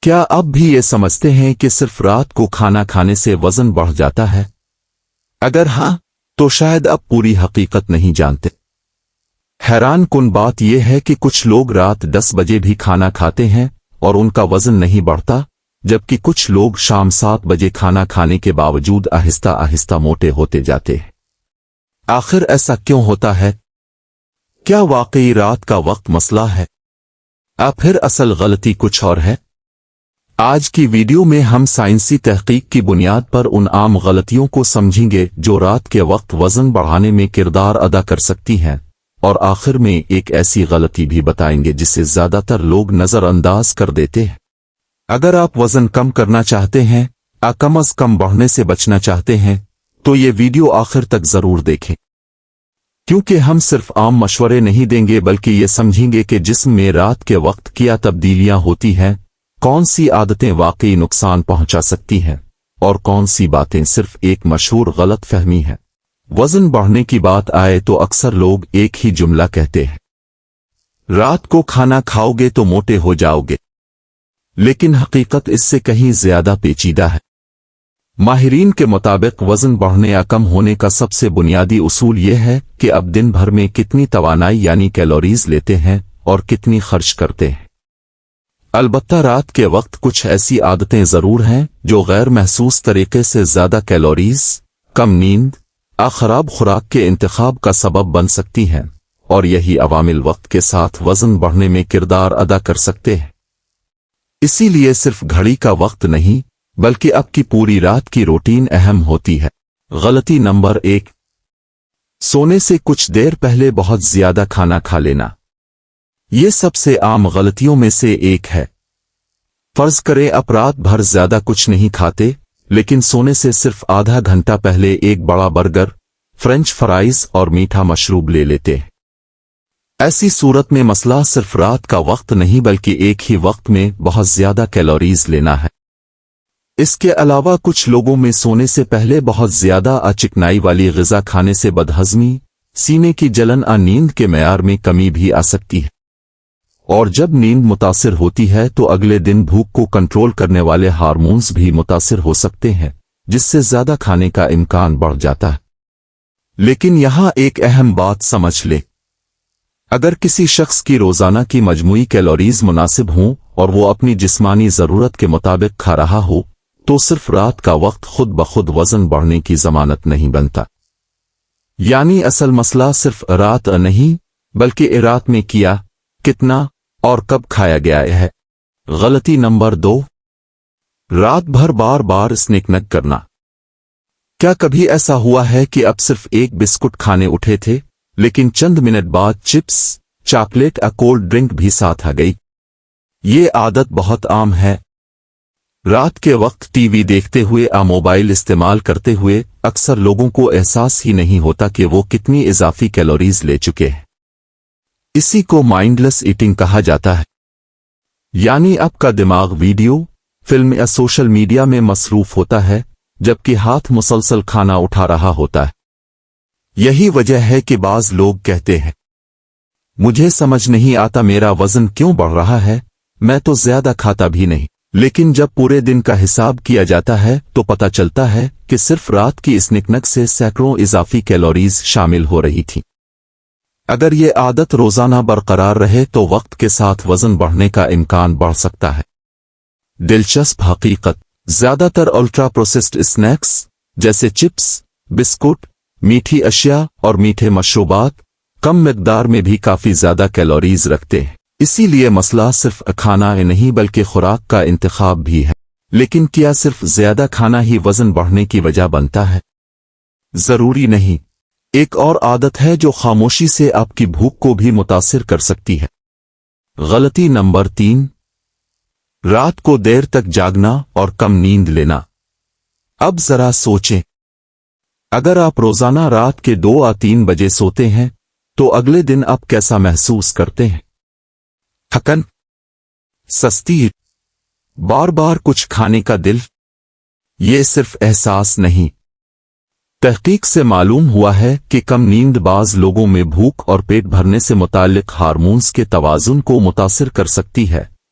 کیا اب بھی یہ سمجھتے ہیں کہ صرف رات کو کھانا کھانے سے وزن بڑھ جاتا ہے؟ اگر ہاں تو شاید اب پوری حقیقت نہیں جانتے۔ حیران کن بات یہ ہے کہ کچھ لوگ رات 10 بجے بھی کھانا کھاتے ہیں اور ان کا وزن نہیں بڑھتا، جبکہ کچھ لوگ شام 7 بجے کھانا کھانے کے باوجود آہستہ آہستہ موٹے ہوتے جاتے ہیں۔ آخر ایسا کیوں ہوتا ہے؟ کیا واقعی رات کا وقت مسئلہ ہے؟ پھر اصل غلطی کچھ اور ہے؟ آج کی ویڈیو میں ہم سائنسی تحقیق کی بنیاد پر ان عام غلطیوں کو سمجھیں گے جو رات کے وقت وزن بڑھانے میں کردار ادا کر سکتی ہیں، اور آخر میں ایک ایسی غلطی بھی بتائیں گے جسے زیادہ تر لوگ نظر انداز کر دیتے ہیں۔ اگر آپ وزن کم کرنا چاہتے ہیں، کم از کم بڑھنے سے بچنا چاہتے ہیں، تو یہ ویڈیو آخر تک ضرور دیکھیں، کیونکہ ہم صرف عام مشورے نہیں دیں گے بلکہ یہ سمجھیں گے کہ جسم میں رات کے وقت کیا تبدیلیاں ہوتی ہیں، کون سی عادتیں واقعی نقصان پہنچا سکتی ہیں، اور کون سی باتیں صرف ایک مشہور غلط فہمی ہے۔ وزن بڑھنے کی بات آئے تو اکثر لوگ ایک ہی جملہ کہتے ہیں، رات کو کھانا کھاؤ گے تو موٹے ہو جاؤ گے، لیکن حقیقت اس سے کہیں زیادہ پیچیدہ ہے۔ ماہرین کے مطابق وزن بڑھنے یا کم ہونے کا سب سے بنیادی اصول یہ ہے کہ اب دن بھر میں کتنی توانائی یعنی کیلوریز لیتے ہیں اور کتنی خرچ کرتے ہیں۔ البتہ رات کے وقت کچھ ایسی عادتیں ضرور ہیں جو غیر محسوس طریقے سے زیادہ کیلوریز، کم نیند، خراب خوراک کے انتخاب کا سبب بن سکتی ہیں، اور یہی عوامل وقت کے ساتھ وزن بڑھنے میں کردار ادا کر سکتے ہیں۔ اسی لیے صرف گھڑی کا وقت نہیں بلکہ اب کی پوری رات کی روٹین اہم ہوتی ہے۔ غلطی نمبر 1، سونے سے کچھ دیر پہلے بہت زیادہ کھانا کھا لینا۔ یہ سب سے عام غلطیوں میں سے ایک ہے۔ فرض کریں آپ رات بھر زیادہ کچھ نہیں کھاتے، لیکن سونے سے صرف آدھا گھنٹہ پہلے ایک بڑا برگر، فرنچ فرائز اور میٹھا مشروب لے لیتے ہیں۔ ایسی صورت میں مسئلہ صرف رات کا وقت نہیں بلکہ ایک ہی وقت میں بہت زیادہ کیلوریز لینا ہے۔ اس کے علاوہ کچھ لوگوں میں سونے سے پہلے بہت زیادہ چکنائی والی غذا کھانے سے بدہضمی، سینے کی جلن نیند کے معیار میں کمی بھی آ سکتی ہے، اور جب نیند متاثر ہوتی ہے تو اگلے دن بھوک کو کنٹرول کرنے والے ہارمونز بھی متاثر ہو سکتے ہیں، جس سے زیادہ کھانے کا امکان بڑھ جاتا ہے۔ لیکن یہاں ایک اہم بات سمجھ لیں، اگر کسی شخص کی روزانہ کی مجموعی کیلوریز مناسب ہوں اور وہ اپنی جسمانی ضرورت کے مطابق کھا رہا ہو، تو صرف رات کا وقت خود بخود وزن بڑھنے کی ضمانت نہیں بنتا۔ یعنی اصل مسئلہ صرف رات نہیں بلکہ رات میں کیا، کتنا اور کب کھایا گیا ہے۔ غلطی نمبر 2، رات بھر بار بار اسنیک کرنا۔ کیا کبھی ایسا ہوا ہے کہ اب صرف ایک بسکٹ کھانے اٹھے تھے، لیکن چند منٹ بعد چپس، چاکلیٹ یا کولڈ ڈرنک بھی ساتھ آ گئی؟ یہ عادت بہت عام ہے۔ رات کے وقت ٹی وی دیکھتے ہوئے یا موبائل استعمال کرتے ہوئے اکثر لوگوں کو احساس ہی نہیں ہوتا کہ وہ کتنی اضافی کیلوریز لے چکے ہیں۔ اسی کو مائنڈ لیس ایٹنگ کہا جاتا ہے، یعنی آپ کا دماغ ویڈیو، فلم یا سوشل میڈیا میں مصروف ہوتا ہے جبکہ ہاتھ مسلسل کھانا اٹھا رہا ہوتا ہے۔ یہی وجہ ہے کہ بعض لوگ کہتے ہیں، مجھے سمجھ نہیں آتا میرا وزن کیوں بڑھ رہا ہے، میں تو زیادہ کھاتا بھی نہیں۔ لیکن جب پورے دن کا حساب کیا جاتا ہے تو پتہ چلتا ہے کہ صرف رات کی اسنیک سے سینکڑوں اضافی کیلوریز شامل ہو رہی تھیں۔ اگر یہ عادت روزانہ برقرار رہے تو وقت کے ساتھ وزن بڑھنے کا امکان بڑھ سکتا ہے۔ دلچسپ حقیقت، زیادہ تر الٹرا پروسیسڈ اسنیکس جیسے چپس، بسکٹ، میٹھی اشیاء اور میٹھے مشروبات کم مقدار میں بھی کافی زیادہ کیلوریز رکھتے ہیں۔ اسی لیے مسئلہ صرف کھانا نہیں بلکہ خوراک کا انتخاب بھی ہے۔ لیکن کیا صرف زیادہ کھانا ہی وزن بڑھنے کی وجہ بنتا ہے؟ ضروری نہیں۔ ایک اور عادت ہے جو خاموشی سے آپ کی بھوک کو بھی متاثر کر سکتی ہے۔ غلطی نمبر 3، رات کو دیر تک جاگنا اور کم نیند لینا۔ اب ذرا سوچیں، اگر آپ روزانہ رات کے 2 یا 3 بجے سوتے ہیں تو اگلے دن آپ کیسا محسوس کرتے ہیں؟ تھکن، سستی، بار بار کچھ کھانے کا دل؟ یہ صرف احساس نہیں، تحقیق سے معلوم ہوا ہے کہ کم نیند بعض لوگوں میں بھوک اور پیٹ بھرنے سے متعلق ہارمونز کے توازن کو متاثر کر سکتی ہے،